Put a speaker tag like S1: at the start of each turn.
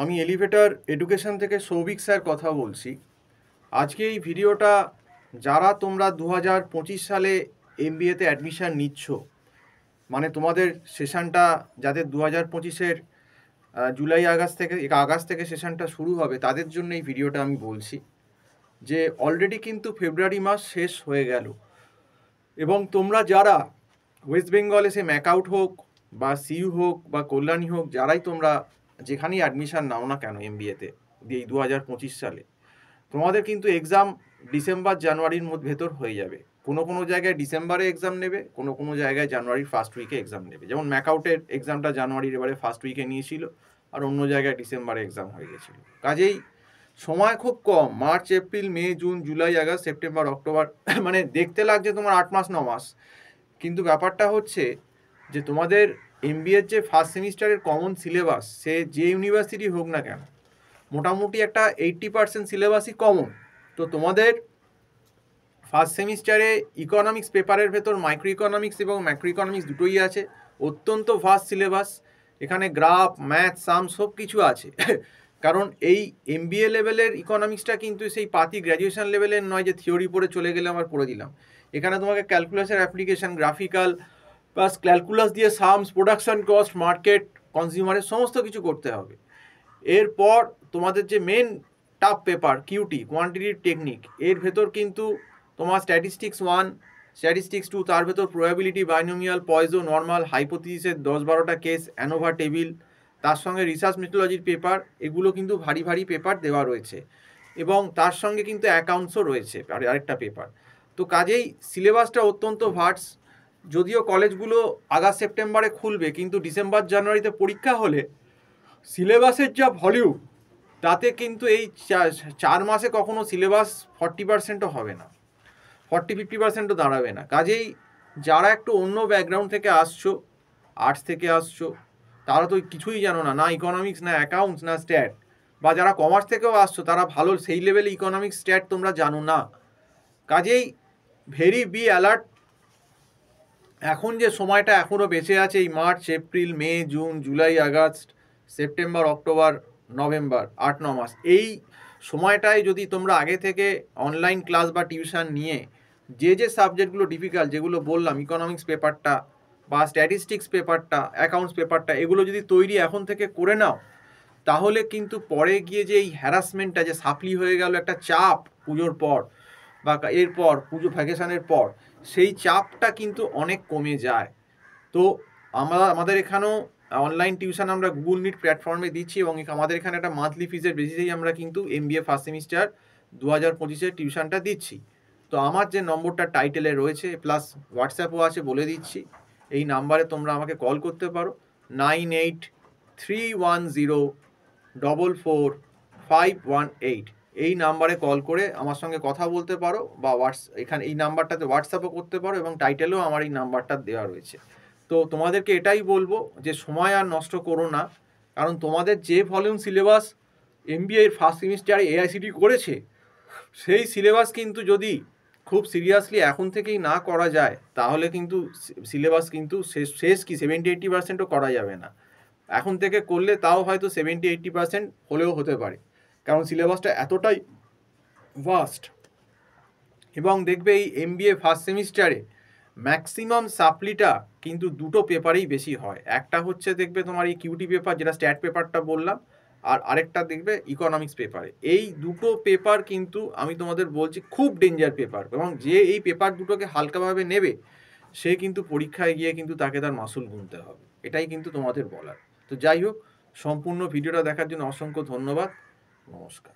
S1: আমি elevator education থেকে Souvik sir কথা বলছি। আজকে এই ভিডিওটা যারা তোমরা 2025 সালে এমবিএতে অ্যাডমিশান নিচ্ছ, মানে তোমাদের সেশনটা যাদের 2025-এর জুলাই আগস্ট থেকে সেশনটা শুরু হবে, তাদের জন্য এই ভিডিওটা আমি বলছি যে অলরেডি কিন্তু ফেব্রুয়ারি মাস শেষ হয়ে গেল এবং তোমরা যারা ওয়েস্ট বেঙ্গলে সে ম্যাকআউট হোক বা সিইউ হোক বা কল্যাণী হোক, যারাই তোমরা যেখানেই অ্যাডমিশান নাও না কেন এমবিএতে এই 2025 সালে, তোমাদের কিন্তু এক্সাম ডিসেম্বর জানুয়ারির ভেতর হয়ে যাবে। কোনো কোনো জায়গায় ডিসেম্বরে এক্সাম নেবে, কোনো কোনো জায়গায় জানুয়ারির ফার্স্ট উইকে এক্সাম নেবে। যেমন ম্যাকআউটের এক্সামটা জানুয়ারির এবারে ফার্স্ট উইকে নিয়েছিল, আর অন্য জায়গায় ডিসেম্বরে এক্সাম হয়ে গেছিল। কাজেই সময় খুব কম। March, April, May, June, July, August, September, October, মানে দেখতে লাগছে তোমার 8 মাস 9 মাস, কিন্তু ব্যাপারটা হচ্ছে যে তোমাদের এমবিএর যে ফার্স্ট সেমিস্টারের কমন সিলেবাস, সে যে ইউনিভার্সিটি হোক না কেন, মোটামুটি একটা 80% সিলেবাসই কমন। তো তোমাদের ফার্স্ট সেমিস্টারে ইকোনমিক্স পেপারের ভেতর মাইক্রো ইকোনমিক্স এবং ম্যাক্রো ইকোনমিক্স দুটোই আছে। অত্যন্ত ফাস্ট সিলেবাস, এখানে গ্রাফ, ম্যাথ, সাম সব কিছু আছে। কারণ এই এমবিএ লেভেলের ইকোনমিক্সটা কিন্তু সেই পাতি গ্র্যাজুয়েশন লেভেলের নয় যে থিওরি পড়ে চলে গেলে আমার পড়ে দিলাম। এখানে তোমাকে ক্যালকুলাসের অ্যাপ্লিকেশন, গ্রাফিক্যাল প্লাস ক্যালকুলাস দিয়ে সামস, প্রোডাকশন কস্ট, মার্কেট, কনজিউমারের সমস্ত কিছু করতে হবে। এরপর তোমাদের যে main tough paper QT, quantitative technique, এর ভেতর কিন্তু তোমার স্ট্যাটিস্টিক্স 1, স্ট্যাটিস্টিক্স 2, তার ভেতর প্রবাবিলিটি, বাইনোমিয়াল, পয়জো, নর্মাল, হাইপোথিসিসের 10-12টা কেস, অ্যানোভা টেবিল, তার সঙ্গে রিসার্চ মেথোলজির পেপার, এগুলো কিন্তু ভারী ভারী পেপার দেওয়া রয়েছে। এবং তার সঙ্গে কিন্তু অ্যাকাউন্টসও রয়েছে আরেকটা পেপার। তো কাজেই সিলেবাসটা অত্যন্ত ভার্স। যদিও কলেজগুলো আগস্ট সেপ্টেম্বরে খুলবে, কিন্তু ডিসেম্বর জানুয়ারিতে পরীক্ষা হলে সিলেবাসের যা ভলিউম, তাতে কিন্তু এই 4 মাসে কখনো সিলেবাস 40%ও হবে না, 40-50%ও দাঁড়াবে না। কাজেই যারা একটু অন্য ব্যাকগ্রাউন্ড থেকে আসছো, আর্টস থেকে আসছো, তারা তো কিছুই জানো না, না ইকোনমিক্স, না অ্যাকাউন্টস, না স্ট্যাট, বা যারা কমার্স থেকেও আসছো, তারা ভালো সেই লেভেলে ইকোনমিক্স, স্ট্যাট তোমরা জানো না। কাজেই ভেরি বি অ্যালার্ট। এখন যে সময়টা এখনও বেঁচে আছে, এই March, April, May, June, July, August, September, October, November, 8-9 মাস, এই সময়টায় যদি তোমরা আগে থেকে অনলাইন ক্লাস বা টিউশন নিয়ে যে যে সাবজেক্টগুলো ডিফিকাল্ট, যেগুলো বললাম, ইকোনমিক্স পেপারটা বা স্ট্যাটিস্টিক্স পেপারটা, অ্যাকাউন্টস পেপারটা, এগুলো যদি তৈরি এখন থেকে করে নাও, তাহলে কিন্তু পরে গিয়ে যে এই হ্যারাসমেন্টটা, যে সাপ্লি হয়ে গেল একটা চাপ পুজোর পর বা এরপর পুজো ভ্যাকেশনের পর, সেই চাপটা কিন্তু অনেক কমে যায়। তো আমাদের এখানেও অনলাইন টিউশন আমরা গুগল মিট প্ল্যাটফর্মে দিচ্ছি, এবং আমাদের এখানে একটা মান্থলি ফিজের বেসিসেই আমরা কিন্তু এমবিএ ফার্স্ট সেমিস্টার 2025-এর টিউশনটা দিচ্ছি। তো আমার যে নম্বরটা টাইটেলে রয়েছে, প্লাস হোয়াটসঅ্যাপও আছে, বলে দিচ্ছি, এই নাম্বারে তোমরা আমাকে কল করতে পারো, 9831044518। এই নাম্বারে কল করে আমার সঙ্গে কথা বলতে পারো, বা এখানে এই নাম্বারটাতে হোয়াটসঅ্যাপও করতে পারো, এবং টাইটেলেও আমার এই নাম্বারটা দেওয়া রয়েছে। তো তোমাদেরকে এটাই বলবো যে সময় আর নষ্ট করো না, কারণ তোমাদের যে ভলিউম সিলেবাস এমবিএ ফার্স্ট সেমিস্টারে এআইসিটি করেছে, সেই সিলেবাস কিন্তু যদি খুব সিরিয়াসলি এখন থেকেই না করা যায়, তাহলে কিন্তু সিলেবাস কিন্তু শেষ কি 70-80%ও করা যাবে না। এখন থেকে করলে তাও হয়তো 70-80% হলেও হতে পারে, কারণ সিলেবাসটা এতটাই ভাস্ট। এবং দেখবে এই এমবিএ ফার্স্ট সেমিস্টারে ম্যাক্সিমাম সাপ্লিটা কিন্তু দুটো পেপারেই বেশি হয়। একটা হচ্ছে দেখবে তোমার এই কিউটি পেপার, যেটা স্ট্যাট পেপারটা বললাম, আর আরেকটা দেখবে ইকোনমিক্স পেপারে। এই দুটো পেপার কিন্তু আমি তোমাদের বলছি খুব ডেঞ্জার পেপার, এবং যে এই পেপার দুটোকে হালকাভাবে নেবে, সে কিন্তু পরীক্ষায় গিয়ে কিন্তু তাকে তার মাসুল গুনতে হবে। এটাই কিন্তু তোমাদের বলার। তো যাই হোক, সম্পূর্ণ ভিডিওটা দেখার জন্য অসংখ্য ধন্যবাদ। নমস্কার।